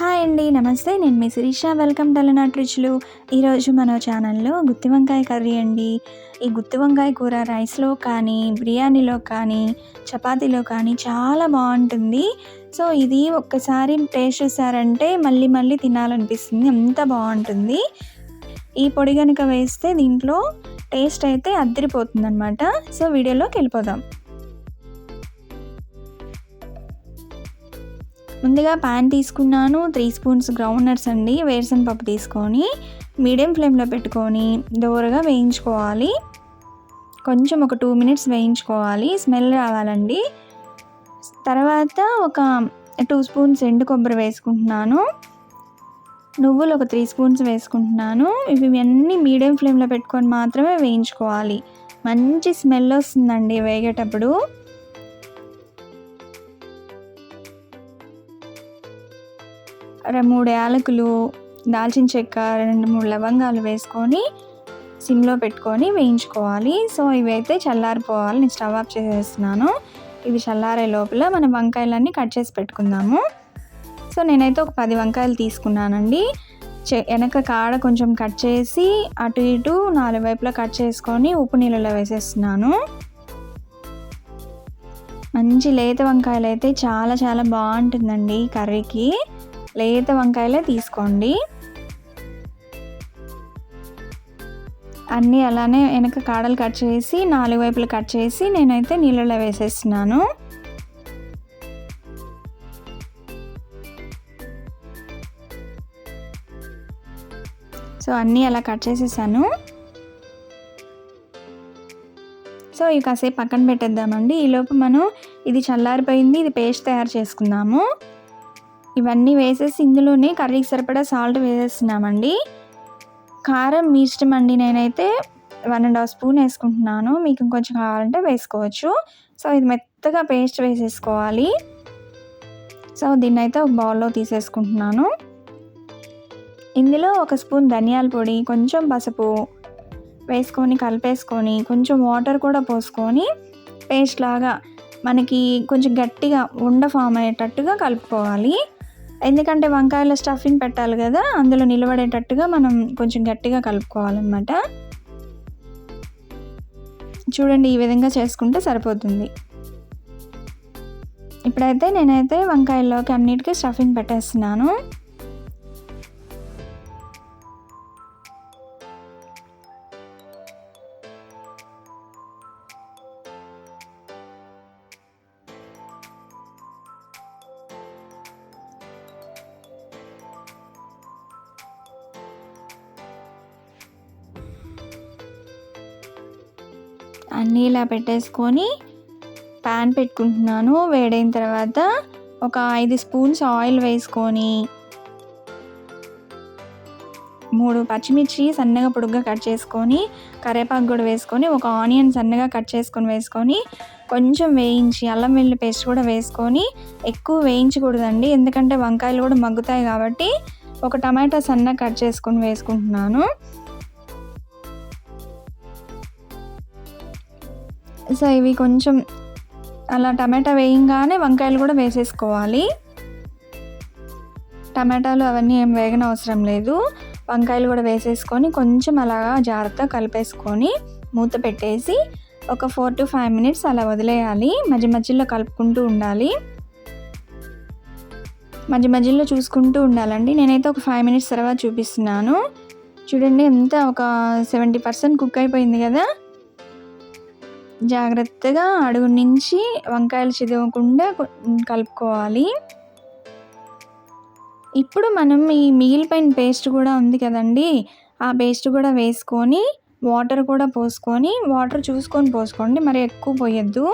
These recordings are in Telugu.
హాయ్ అండి. నమస్తే. నేను మీ శిరీష. వెల్కమ్ టు అలనాటి రుచులు. ఈరోజు మన ఛానల్లో గుత్తి వంకాయ కర్రీ అండి. ఈ గుత్తి వంకాయ కూర రైస్లో కానీ, బిర్యానీలో కానీ, చపాతీలో కానీ చాలా బాగుంటుంది. సో ఇది ఒక్కసారి టేస్ట్ చూసారంటే మళ్ళీ మళ్ళీ తినాలనిపిస్తుంది, అంత బాగుంటుంది. ఈ పొడి కనుక వేస్తే దీంట్లో టేస్ట్ అయితే అద్దరిపోతుంది అనమాట. సో వీడియోలోకి వెళ్ళిపోదాం. ముందుగా ప్యాన్ తీసుకున్నాను. 3 స్పూన్స్ గ్రౌండ్ నట్స్ అండి, వేరుశనగ పప్పు తీసుకొని మీడియం ఫ్లేమ్లో పెట్టుకొని దోరగా వేయించుకోవాలి. కొంచెం ఒక 2 మినిట్స్ వేయించుకోవాలి, స్మెల్ రావాలండి. తర్వాత ఒక 2 స్పూన్స్ ఎండు కొబ్బరి వేసుకుంటున్నాను. నువ్వులు ఒక 3 స్పూన్స్ వేసుకుంటున్నాను. ఇవి అన్నీ మీడియం ఫ్లేమ్లో పెట్టుకొని మాత్రమే వేయించుకోవాలి. మంచి స్మెల్ వస్తుందండి వేగేటప్పుడు. 3 యాలకులు, దాల్చిన చెక్క, 2-3 లవంగాలు వేసుకొని సిమ్లో పెట్టుకొని వేయించుకోవాలి. సో ఇవైతే చల్లారిపోవాలి. నేను స్టవ్ ఆఫ్ చేసేస్తున్నాను. ఇవి చల్లారే లోపల మనం వంకాయలన్నీ కట్ చేసి పెట్టుకుందాము. సో నేనైతే ఒక 10 వంకాయలు తీసుకున్నానండి. వెనక కాడ కొంచెం కట్ చేసి అటు ఇటు 4 వైపులా కట్ చేసుకొని ఉప్పు నీళ్ళలో వేసేస్తున్నాను. మంచి లేత వంకాయలు అయితే చాలా చాలా బాగుంటుందండి కర్రీకి. లేత వంకాయలే తీసుకోండి. అన్నీ అలానే వెనక కాడలు కట్ చేసి 4 వైపులు కట్ చేసి నేనైతే నీళ్ళలో వేసేస్తున్నాను. సో అన్నీ అలా కట్ చేసేసాను. సో ఇవి కాసేపు పక్కన పెట్టేద్దామండి. ఈలోపు మనం ఇది చల్లారిపోయింది, ఇది పేస్ట్ తయారు చేసుకుందాము. ఇవన్నీ వేసేసి ఇందులోనే కర్రీకి సరిపడా సాల్ట్ వేసేస్తున్నామండి. కారం మీ ఇష్టం అండి. నేనైతే 1.5 స్పూన్ వేసుకుంటున్నాను. మీకు ఇంకొంచెం కావాలంటే వేసుకోవచ్చు. సో ఇది మెత్తగా పేస్ట్ వేసేసుకోవాలి. సో దీన్ని అయితే ఒక బౌల్లో తీసేసుకుంటున్నాను. ఇందులో 1 స్పూన్ ధనియాల పొడి, కొంచెం పసుపు వేసుకొని కలిపేసుకొని కొంచెం వాటర్ కూడా పోసుకొని పేస్ట్ లాగా మనకి కొంచెం గట్టిగా ఉండ ఫామ్ అయ్యేటట్టుగా కలుపుకోవాలి. ఎందుకంటే వంకాయల స్టఫింగ్ పెట్టాలి కదా, అందులో నిలబడేటట్టుగా మనం కొంచెం గట్టిగా కలుపుకోవాలన్నమాట. చూడండి, ఈ విధంగా చేసుకుంటే సరిపోతుంది. ఇప్పుడైతే నేనైతే వంకాయల్లోకి అన్నిటికీ స్టఫింగ్ పెట్టేస్తున్నాను. అన్నీ ఇలా పెట్టేసుకొని ప్యాన్ పెట్టుకుంటున్నాను. వేడైన తర్వాత ఒక 5 స్పూన్స్ ఆయిల్ వేసుకొని 3 పచ్చిమిర్చి సన్నగా పొడుగ్గా కట్ చేసుకొని, కరివేపాకు కూడా వేసుకొని, ఒక ఆనియన్ సన్నగా కట్ చేసుకొని వేసుకొని కొంచెం వేయించి అల్లం వెల్లుల్లి పేస్ట్ కూడా వేసుకొని, ఎక్కువ వేయించకూడదండి ఎందుకంటే వంకాయలు కూడా మగ్గుతాయి కాబట్టి. ఒక టమాటా సన్నగా కట్ చేసుకొని వేసుకుంటున్నాను. సో ఇవి కొంచెం అలా టమాటా వేయంగానే వంకాయలు కూడా వేసేసుకోవాలి. టమాటాలు అవన్నీ ఏం వేగన అవసరం లేదు. వంకాయలు కూడా వేసేసుకొని కొంచెం అలాగా జాగ్రత్తగా కలిపేసుకొని మూత పెట్టేసి ఒక 4 to 5 మినిట్స్ అలా వదిలేయాలి. మధ్య మధ్యలో కలుపుకుంటూ ఉండాలి. మధ్య మధ్యలో చూసుకుంటూ ఉండాలండి. నేనైతే ఒక 5 మినిట్స్ తర్వాత చూపిస్తున్నాను. చూడండి, ఎంత ఒక 70% కుక్ అయిపోయింది కదా. జాగ్రత్తగా అడుగు నుంచి వంకాయలు చిదవకుండా కలుపుకోవాలి. ఇప్పుడు మనం ఈ మిగిలిపోయిన పేస్ట్ కూడా ఉంది కదండి, ఆ పేస్ట్ కూడా వేసుకొని వాటర్ కూడా పోసుకొని, వాటర్ చూసుకొని పోసుకోండి, మరి ఎక్కువ పోయొద్దు.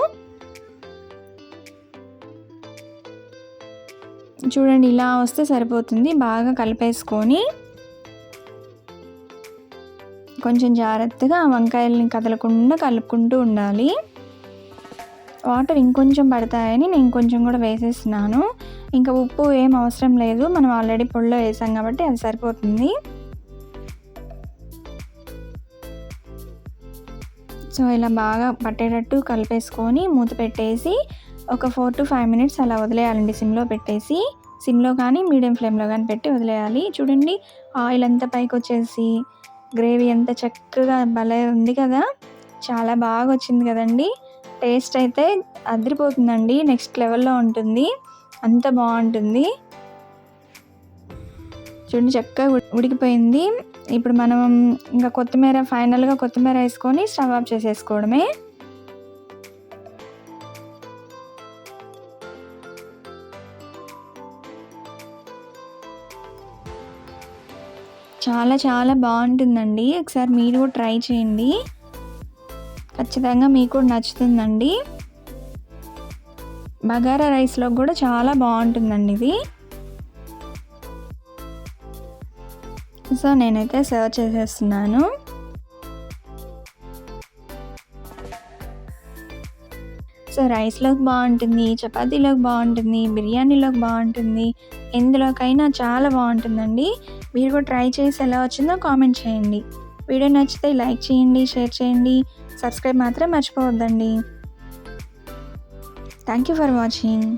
చూడండి, ఇలా వస్తే సరిపోతుంది. బాగా కలిపేసుకొని కొంచెం జాగ్రత్తగా వంకాయలని కదలకుండా కలుపుకుంటూ ఉండాలి. వాటర్ ఇంకొంచెం పడతాయని నేను కొంచెం కూడా వేసేస్తున్నాను. ఇంకా ఉప్పు ఏం అవసరం లేదు, మనం ఆల్రెడీ పొడిలో వేసాం కాబట్టి అది సరిపోతుంది. సో ఇలా బాగా పట్టేటట్టు కలిపేసుకొని మూత పెట్టేసి ఒక 4 to 5 మినిట్స్ అలా వదిలేయాలండి. సిమ్లో కానీ మీడియం ఫ్లేమ్లో కానీ పెట్టి వదిలేయాలి. చూడండి ఆయిల్ అంతా పైకి వచ్చేసి గ్రేవీ ఎంత చక్కగా భలే ఉంది కదా, చాలా బాగా వచ్చింది కదండి. టేస్ట్ అయితే అదిరిపోతుందండి, నెక్స్ట్ లెవెల్లో ఉంటుంది, అంత బాగుంటుంది. చూడండి చక్కగా ఉడికిపోయింది. ఇప్పుడు మనం ఇంకా ఫైనల్గా కొత్తిమీర వేసుకొని స్టవ్ ఆఫ్ చేసేసుకోవడమే. చాలా చాలా బాగుంటుందండి, ఒకసారి మీరు కూడా ట్రై చేయండి, ఖచ్చితంగా మీకు కూడా నచ్చుతుందండి. బగారా రైస్లో కూడా చాలా బాగుంటుందండి ఇది. సో నేనైతే సర్వ్ చేసేస్తున్నాను. సో రైస్లోకి బాగుంటుంది, చపాతీలోకి బాగుంటుంది, బిర్యానీలోకి బాగుంటుంది, ఎందులోకైనా చాలా బాగుంటుందండి. మీరు కూడా ట్రై చేసి ఎలా వచ్చిందో కామెంట్ చేయండి. వీడియో నచ్చితే లైక్ చేయండి, షేర్ చేయండి, సబ్స్క్రైబ్ మాత్రం మర్చిపోవద్దండి. Thank you for watching.